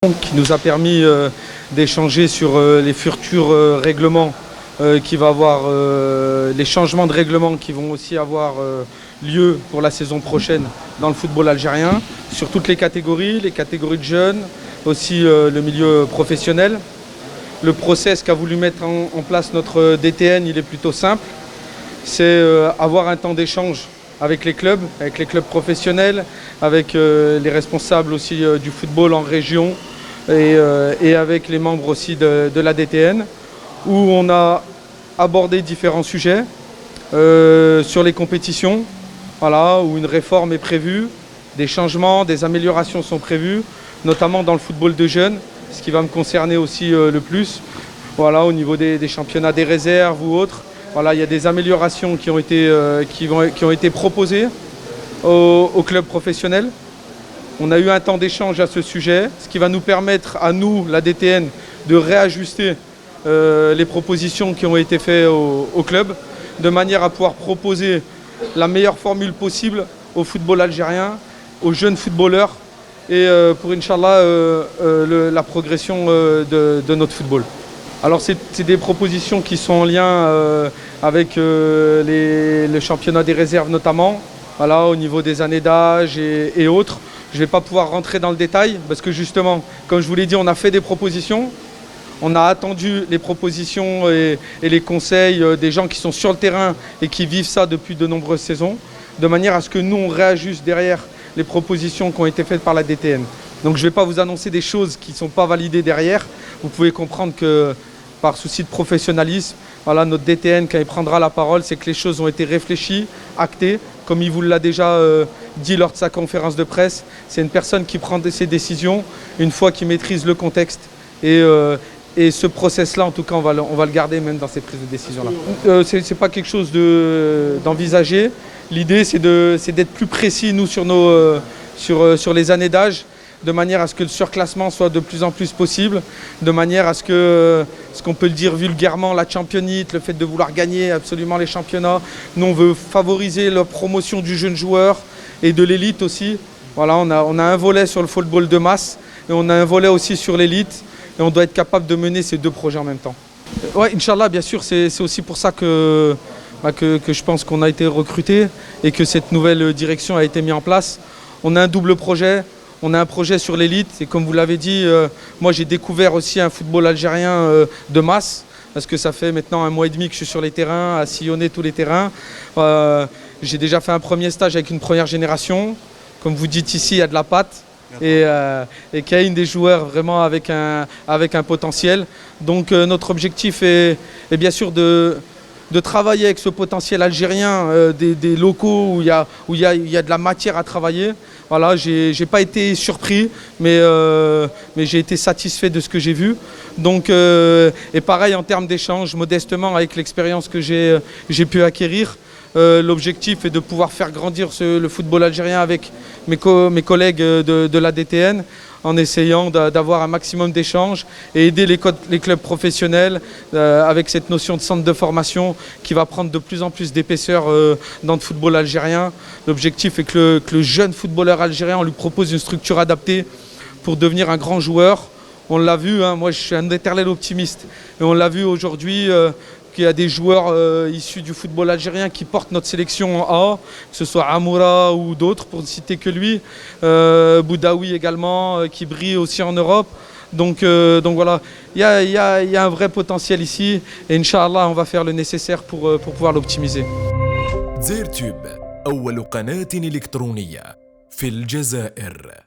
Qui nous a permis d'échanger sur les futurs règlements qui va avoir les changements de règlements qui vont aussi avoir lieu pour la saison prochaine dans le football algérien, sur toutes les catégories de jeunes, aussi le milieu professionnel. Le process qu'a voulu mettre en place notre DTN, il est plutôt simple. C'est avoir un temps d'échange avec les clubs professionnels, avec les responsables aussi du football en région et avec les membres aussi de la DTN, où on a abordé différents sujets sur les compétitions, voilà, où une réforme est prévue, des changements, des améliorations sont prévues, notamment dans le football de jeunes, ce qui va me concerner aussi le plus, voilà, au niveau des championnats des réserves ou autres. Voilà, il y a des améliorations qui ont été proposées aux clubs professionnels. On a eu un temps d'échange à ce sujet, ce qui va nous permettre à nous, la DTN, de réajuster les propositions qui ont été faites au club, de manière à pouvoir proposer la meilleure formule possible au football algérien, aux jeunes footballeurs et pour Inch'Allah la progression de notre football. Alors c'est des propositions qui sont en lien avec le championnat des réserves notamment, voilà, au niveau des années d'âge et autres. Je ne vais pas pouvoir rentrer dans le détail parce que justement, comme je vous l'ai dit, on a fait des propositions. On a attendu les propositions et les conseils des gens qui sont sur le terrain et qui vivent ça depuis de nombreuses saisons, de manière à ce que nous, on réajuste derrière les propositions qui ont été faites par la DTN. Donc je ne vais pas vous annoncer des choses qui ne sont pas validées derrière. Vous pouvez comprendre que par souci de professionnalisme, voilà, notre DTN, quand il prendra la parole, c'est que les choses ont été réfléchies, actées, comme il vous l'a déjà dit lors de sa conférence de presse. C'est une personne qui prend ses décisions une fois qu'il maîtrise le contexte. Et ce process-là, en tout cas, on va le garder même dans ces prises de décision-là. C'est pas quelque chose d'envisager. L'idée, c'est d'être plus précis, nous, sur les années d'âge, de manière à ce que le surclassement soit de plus en plus possible, de manière à ce que, ce qu'on peut le dire vulgairement, la championite, le fait de vouloir gagner absolument les championnats. Nous, on veut favoriser la promotion du jeune joueur et de l'élite aussi. Voilà, on a un volet sur le football de masse et on a un volet aussi sur l'élite. Et on doit être capable de mener ces deux projets en même temps. Ouais, Inch'Allah, bien sûr, c'est aussi pour ça que je pense qu'on a été recruté et que cette nouvelle direction a été mise en place. On a un double projet. On a un projet sur l'élite et comme vous l'avez dit, moi j'ai découvert aussi un football algérien de masse parce que ça fait maintenant 1 mois et demi que je suis sur les terrains, à sillonner tous les terrains. J'ai déjà fait un premier stage avec une première génération. Comme vous dites ici, il y a de la patte et Caïn des joueurs vraiment avec un potentiel. Donc notre objectif est bien sûr de travailler avec ce potentiel algérien, des locaux où il y a de la matière à travailler. Voilà, j'ai pas été surpris, mais j'ai été satisfait de ce que j'ai vu. Donc, et pareil en termes d'échange, modestement avec l'expérience que j'ai pu acquérir, l'objectif est de pouvoir faire grandir le football algérien avec mes collègues de la DTN, en essayant d'avoir un maximum d'échanges et aider les clubs professionnels avec cette notion de centre de formation qui va prendre de plus en plus d'épaisseur dans le football algérien. L'objectif est que le jeune footballeur algérien, on lui propose une structure adaptée pour devenir un grand joueur. On l'a vu, hein, moi je suis un éternel optimiste et on l'a vu aujourd'hui qu'il y a des joueurs issus du football algérien qui portent notre sélection en A, que ce soit Amoura ou d'autres, pour ne citer que lui. Boudaoui également, qui brille aussi en Europe. Donc voilà, il y a un vrai potentiel ici. Et Inch'Allah, on va faire le nécessaire pour pouvoir l'optimiser. زيرتوب أول قناة إلكترونية في الجزائر.